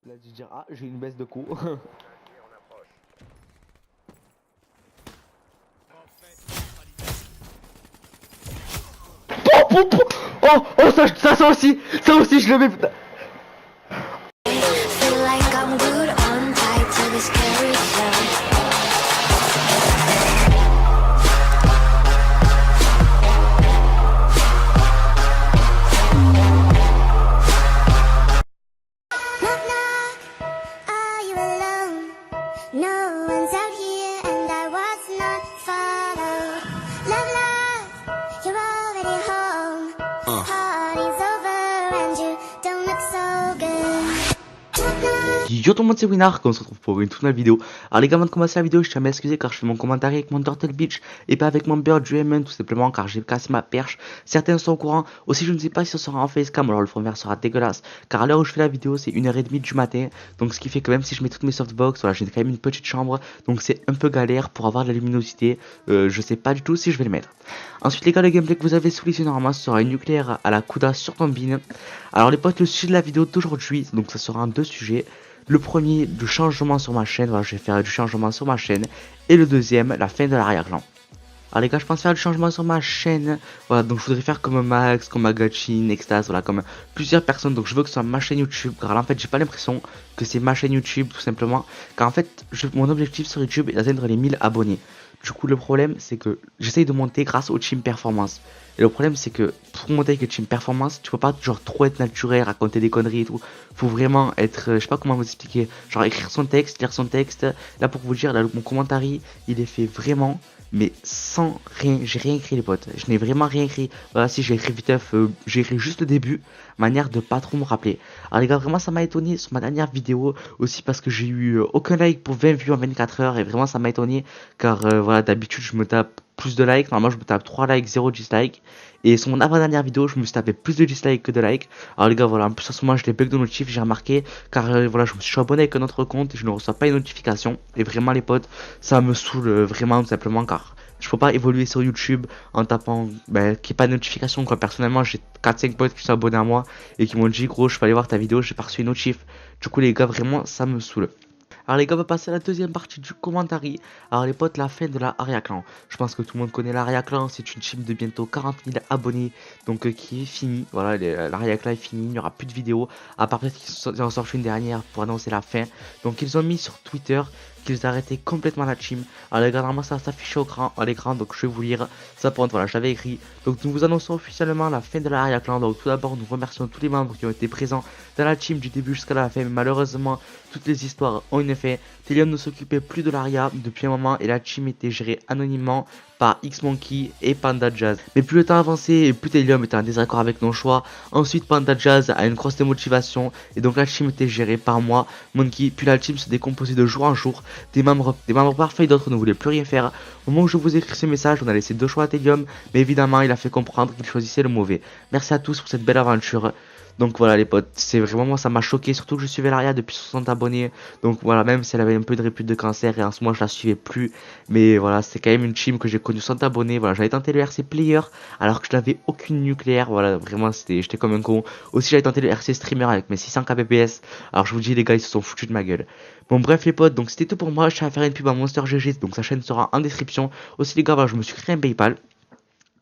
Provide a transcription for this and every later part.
Là, tu dire, ah, j'ai une baisse de coût. Oh, oh, oh, oh, oh, ça aussi, je le mets, putain. Feel like I'm glued on tight to this carousel. Knock knock, are you alone? No one's out here and I was not followed. Love love, you're already home. Party's over and you don't look so good. Knock knock. Yo tout le monde, c'est Winard, on se retrouve pour une toute nouvelle vidéo. Alors les gars, avant de commencer la vidéo, je tiens à m'excuser car je fais mon commentaire avec mon Turtle Beach et pas avec mon Bird du MN, tout simplement car j'ai cassé ma perche. Certains sont au courant, aussi je ne sais pas si ce sera en facecam, alors le fond vert sera dégueulasse. Car à l'heure où je fais la vidéo, c'est 1h30 du matin, donc ce qui fait que même si je mets toutes mes softbox, voilà, j'ai quand même une petite chambre, donc c'est un peu galère pour avoir de la luminosité, je sais pas du tout si je vais le mettre. Ensuite les gars, le gameplay que vous avez sous les yeux normalement sera une nucléaire à la Kuda sur Tombine. Alors les potes, le sujet de la vidéo d'aujourd'hui, donc ça sera en deux sujets. Le premier, du changement sur ma chaîne, voilà, je vais faire du changement sur ma chaîne. Et le deuxième, la fin de l'arrière-plan. Alors les gars, je pense faire du changement sur ma chaîne. Voilà, donc je voudrais faire comme Max, comme Agachin, Extase, voilà, comme plusieurs personnes. Donc je veux que ce soit ma chaîne YouTube. Car là, en fait, j'ai pas l'impression que c'est ma chaîne YouTube, tout simplement. Car en fait, mon objectif sur YouTube est d'atteindre les 1000 abonnés. Du coup, le problème, c'est que j'essaye de monter grâce au Team Performance. Et le problème, c'est que pour monter avec le Team Performance, tu peux pas genre trop être naturel, raconter des conneries et tout. Faut vraiment être, je sais pas comment vous expliquer, genre écrire son texte, lire son texte. Là, pour vous dire, là, mon commentaire, il est fait vraiment, mais sans rien. J'ai rien écrit, les potes. Je n'ai vraiment rien écrit. Voilà, si j'ai écrit viteuf, j'ai écrit juste le début, manière de pas trop me rappeler. Alors les gars, vraiment, ça m'a étonné sur ma dernière vidéo aussi parce que j'ai eu aucun like pour 20 vues en 24 heures et vraiment ça m'a étonné car voilà, d'habitude je me tape plus de likes, normalement je me tape 3 likes, 0 dislike. Et sur mon avant-dernière vidéo, je me suis tapé plus de dislikes que de likes. Alors les gars, voilà, en plus en ce moment, je les bug de notif, j'ai remarqué, car voilà, je me suis abonné avec un autre compte et je ne reçois pas une notification. Et vraiment les potes, ça me saoule vraiment tout simplement car je peux pas évoluer sur YouTube en tapant qu'il n'y ait pas de notification quoi. Personnellement, j'ai 4-5 potes qui sont abonnés à moi et qui m'ont dit gros, je peux aller voir ta vidéo, j'ai pas reçu une notif. Du coup les gars, vraiment, ça me saoule. Alors les gars, on va passer à la deuxième partie du commentaire. Alors les potes, la fin de la Aria Clan. Je pense que tout le monde connaît l'Aria Clan. C'est une team de bientôt 40 000 abonnés. Donc qui est finie. Voilà, l'Aria Clan est finie. Il n'y aura plus de vidéos. À part peut-être qu'ils en sortent une dernière pour annoncer la fin. Donc ils ont mis sur Twitter qu'ils arrêtaient complètement la team. Alors les gars, normalement ça va s'afficher à l'écran. Donc je vais vous lire ça pour voilà, j'avais écrit. Donc nous vous annonçons officiellement la fin de l'Aria Clan. Donc tout d'abord, nous remercions tous les membres qui ont été présents dans la team du début jusqu'à la fin. Mais malheureusement, toutes les histoires ont une fin. Telium ne s'occupait plus de l'Aria depuis un moment et la team était gérée anonymement par X-Monkey et Panda Jazz. Mais plus le temps avançait et plus Telium était en désaccord avec nos choix. Ensuite, Panda Jazz a une grosse démotivation et donc la team était gérée par moi, Monkey. Puis la team se décomposait de jour en jour. Des membres parfaits, d'autres ne voulaient plus rien faire. Au moment où je vous écris ce message, on a laissé deux choix à Telium, mais évidemment, il a fait comprendre qu'il choisissait le mauvais. Merci à tous pour cette belle aventure. Donc voilà les potes, c'est vraiment moi ça m'a choqué, surtout que je suivais l'Aria depuis 60 abonnés. Donc voilà, même si elle avait un peu de répute de cancer et en ce moment je la suivais plus. Mais voilà, c'est quand même une team que j'ai connue 100 abonnés. Voilà, j'avais tenté le RC Player alors que je n'avais aucune nucléaire. Voilà, vraiment j'étais comme un con. Aussi j'avais tenté le RC Streamer avec mes 600 kbps. Alors je vous dis les gars, ils se sont foutus de ma gueule. Bon bref les potes, donc c'était tout pour moi. Je tiens à faire une pub à Monster GG, donc sa chaîne sera en description. Aussi les gars, voilà, je me suis créé un PayPal.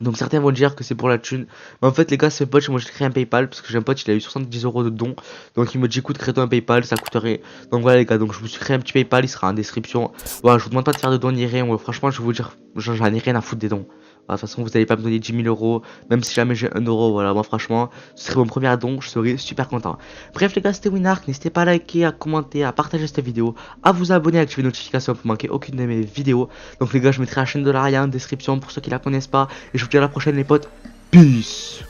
Donc certains vont dire que c'est pour la thune. Mais en fait les gars, c'est un pote, moi j'ai créé un PayPal parce que j'ai un pote, il a eu 70 € de dons. Donc il me dit écoute, crée-toi un PayPal, ça coûterait. Donc voilà les gars, donc je me suis créé un petit PayPal, il sera en description. Voilà, je vous demande pas de faire de dons ni rien. Ouais, franchement je vais vous dire, j'en ai rien à foutre des dons. Voilà, de toute façon vous allez pas me donner 10 000 €, même si jamais j'ai 1 euro. Voilà, moi franchement, ce serait mon premier don, je serais super content. Bref les gars, c'était Winark, n'hésitez pas à liker, à commenter, à partager cette vidéo, à vous abonner, à activer les notifications pour manquer aucune de mes vidéos. Donc les gars, je mettrai la chaîne de l'Aria en description pour ceux qui la connaissent pas. Et je vous dis à la prochaine les potes. Peace.